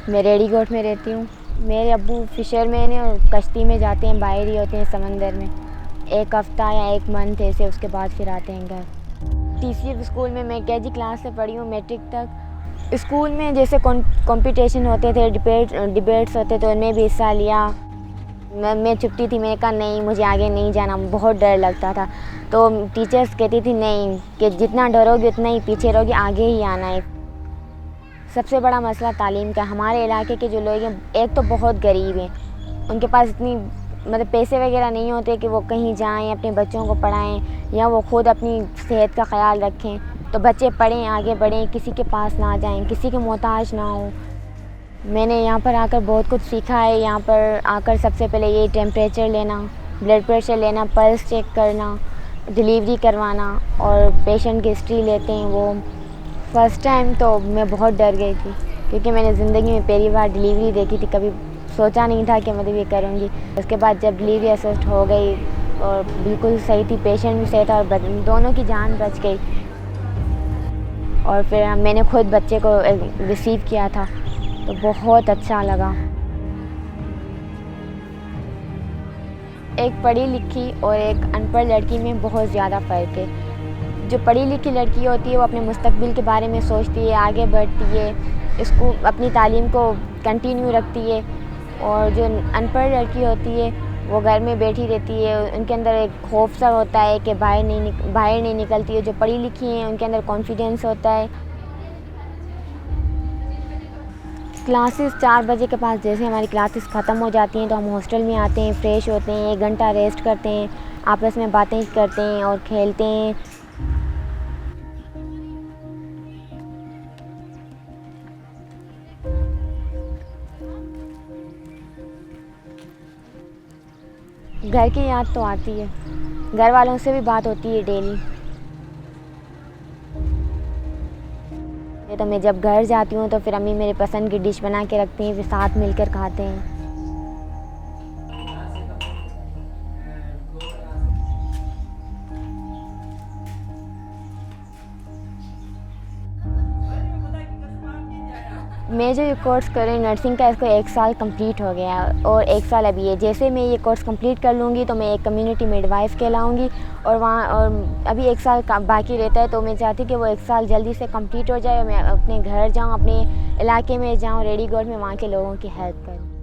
मैं रेडीकोट में रहती हूँ। मेरे अब्बू फिशरमैन हैं और कश्ती में जाते हैं, बाहर ही होते हैं समंदर में। 1 हफ़्ता या 1 मंथ ऐसे, उसके बाद फिर आते हैं घर। TCF स्कूल में मैं KG क्लास से पढ़ी हूँ, मैट्रिक तक। स्कूल में जैसे कंपटीशन होते थे, डिबेट्स होते थे, उनमें भी हिस्सा लिया। मैं छुपती थी, मैंने कहा नहीं, मुझे आगे नहीं जाना, बहुत डर लगता था। तो टीचर्स कहती थी नहीं, कि जितना डरोगे उतना ही पीछे रहोगे, आगे ही आना है। सबसे बड़ा मसला तालीम का। हमारे इलाके के जो लोग हैं, एक तो बहुत गरीब हैं, उनके पास इतनी मतलब पैसे वगैरह नहीं होते कि वो कहीं जाएं, अपने बच्चों को पढ़ाएं या वो खुद अपनी सेहत का ख्याल रखें। तो बच्चे पढ़ें, आगे बढ़ें, किसी के पास ना जाएं, किसी के मोहताज ना हो। मैंने यहाँ पर आकर बहुत कुछ सीखा है। यहाँ पर आकर सबसे पहले ये टेम्परेचर लेना, ब्लड प्रेशर लेना, पल्स चेक करना, डिलीवरी करवाना और पेशेंट की हिस्ट्री लेते हैं वो। फ़र्स्ट टाइम तो मैं बहुत डर गई थी, क्योंकि मैंने ज़िंदगी में पहली बार डिलीवरी देखी थी। कभी सोचा नहीं था कि मतलब ये करूँगी। उसके बाद जब डिलीवरी असिस्ट हो गई और बिल्कुल सही थी, पेशेंट भी सही था और दोनों की जान बच गई। और फिर मैंने खुद बच्चे को रिसीव किया था, तो बहुत अच्छा लगा। एक पढ़ी लिखी और एक अनपढ़ लड़की में बहुत ज़्यादा फ़र्क है। जो पढ़ी लिखी लड़की होती है वो अपने मुस्तकबिल के बारे में सोचती है, आगे बढ़ती है, इसको अपनी तालीम को कंटिन्यू रखती है। और जो अनपढ़ लड़की होती है वो घर में बैठी रहती है, उनके अंदर एक खौफ सा होता है कि बाहर नहीं निकलती है। जो पढ़ी लिखी हैं उनके अंदर कॉन्फिडेंस होता है। क्लासेस 4 बजे के पास जैसे हमारी क्लासेस ख़त्म हो जाती हैं तो हम हॉस्टल में आते हैं, फ़्रेश होते हैं, 1 घंटा रेस्ट करते हैं, आपस में बातें करते हैं और खेलते हैं। घर की याद तो आती है, घर वालों से भी बात होती है डेली। तो मैं जब घर जाती हूँ तो फिर अम्मी मेरे पसंद की डिश बना के रखती हैं, फिर साथ मिलकर खाते हैं। मैं जो ये कोर्स कर रही हूँ नर्सिंग का, इसको 1 साल कंप्लीट हो गया है और 1 साल अभी है। जैसे मैं ये कोर्स कंप्लीट कर लूँगी तो मैं एक कम्युनिटी मिडवाइफ कहलाऊँगी और वहाँ और अभी 1 साल का बाकी रहता है। तो मैं चाहती हूँ कि वो 1 साल जल्दी से कंप्लीट हो जाए और मैं अपने घर जाऊँ, अपने इलाके में जाऊँ, रेडीगोट में, वहाँ के लोगों की हेल्प करूँ।